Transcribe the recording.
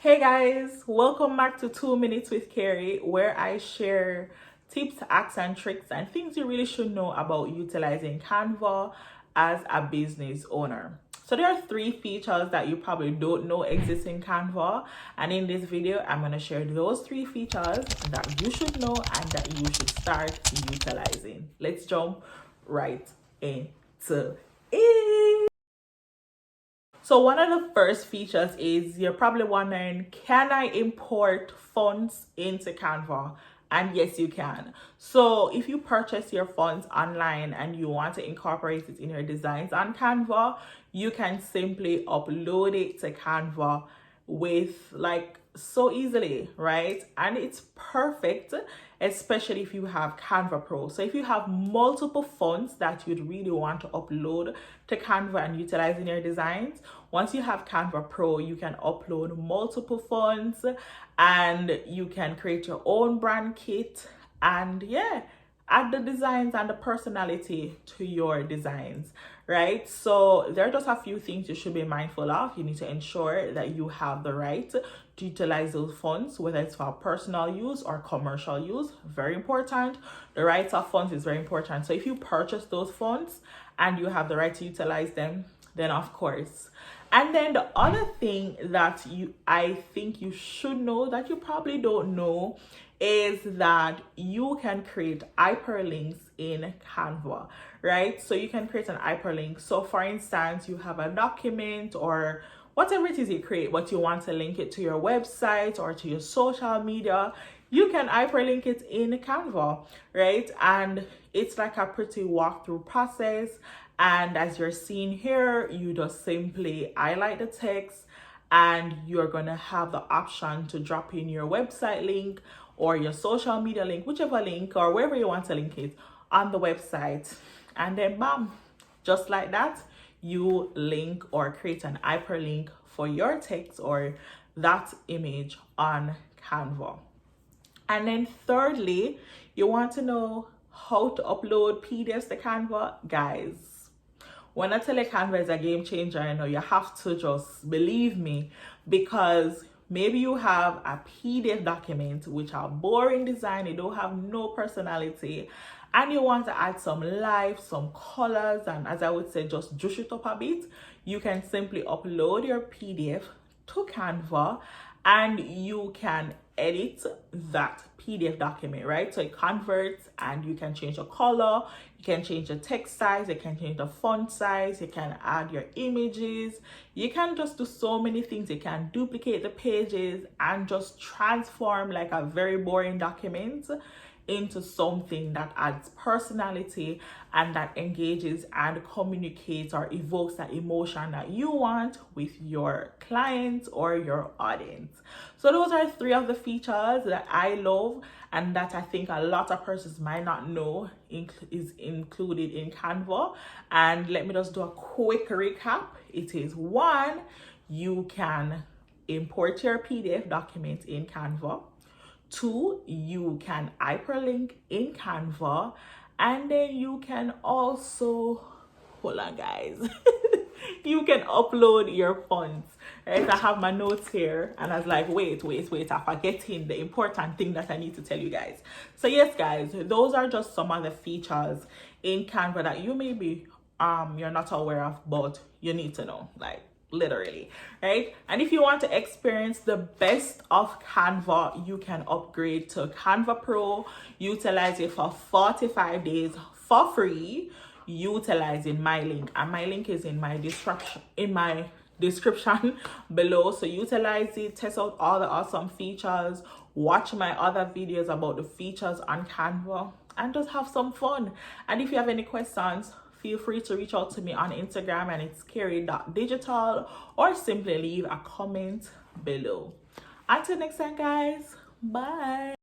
Hey guys, welcome back to 2 Minutes with Carey, where I share tips, hacks, and tricks and things you really should know about utilizing Canva as a business owner. So there are 3 features that you probably don't know exist in Canva, and in this video I'm going to share those 3 features that you should know and that you should start utilizing. Let's jump right into it. So one of the first features is, you're probably wondering, can I import fonts into Canva? And yes, you can. So if you purchase your fonts online and you want to incorporate it in your designs on Canva, you can simply upload it to Canva with so easily, right? And it's perfect, especially if you have Canva Pro. So if you have multiple fonts that you'd really want to upload to Canva and utilize in your designs, once you have Canva Pro, you can upload multiple fonts and you can create your own brand kit and add the designs and the personality to your designs, right? So there are just a few things you should be mindful of. You need to ensure that you have the right to utilize those funds, whether it's for personal use or commercial use. Very important. The rights of funds is very important. So if you purchase those funds and you have the right to utilize them, then of course. And then the other thing that I think you should know that you probably don't know is that you can create hyperlinks in Canva, right? So you can create an hyperlink. So for instance, you have a document or whatever it is you create, but you want to link it to your website or to your social media, you can hyperlink it in Canva, right? And it's like a pretty walkthrough process. And as you're seeing here, you just simply highlight the text and you're going to have the option to drop in your website link or your social media link, whichever link or wherever you want to link it on the website. And then bam, just like that, you link or create an hyperlink for your text or that image on Canva. And then thirdly, you want to know how to upload PDFs to Canva. Guys, when I tell you Canva is a game changer, I know you have to just believe me, because maybe you have a PDF document which are boring design, you don't have no personality, and you want to add some life, some colors, and as I would say, just juice it up a bit. You can simply upload your PDF to Canva and you can edit that PDF document, right? So it converts and you can change the color, you can change the text size, you can change the font size, you can add your images, you can just do so many things. You can duplicate the pages and just transform like a very boring document into something that adds personality and that engages and communicates or evokes that emotion that you want with your clients or your audience. So those are 3 of the features that I love and that I think a lot of persons might not know is included in Canva. And let me just do a quick recap. It is 1, you can import your PDF document in Canva. 2, you can hyperlink in Canva, and then you can also, hold on guys, you can upload your fonts, right? I have my notes here and I was like, wait, I'm forgetting the important thing that I need to tell you guys. So yes guys, those are just some of the features in Canva that you maybe you're not aware of, but you need to know, literally, right? And if you want to experience the best of Canva, you can upgrade to Canva Pro, utilize it for 45 days for free, utilizing my link, and my link is in my description below. So utilize it, test out all the awesome features, watch my other videos about the features on Canva, and just have some fun. And if you have any questions, feel free to reach out to me on Instagram, and it's Carey.digital, or simply leave a comment below. Until next time guys, bye.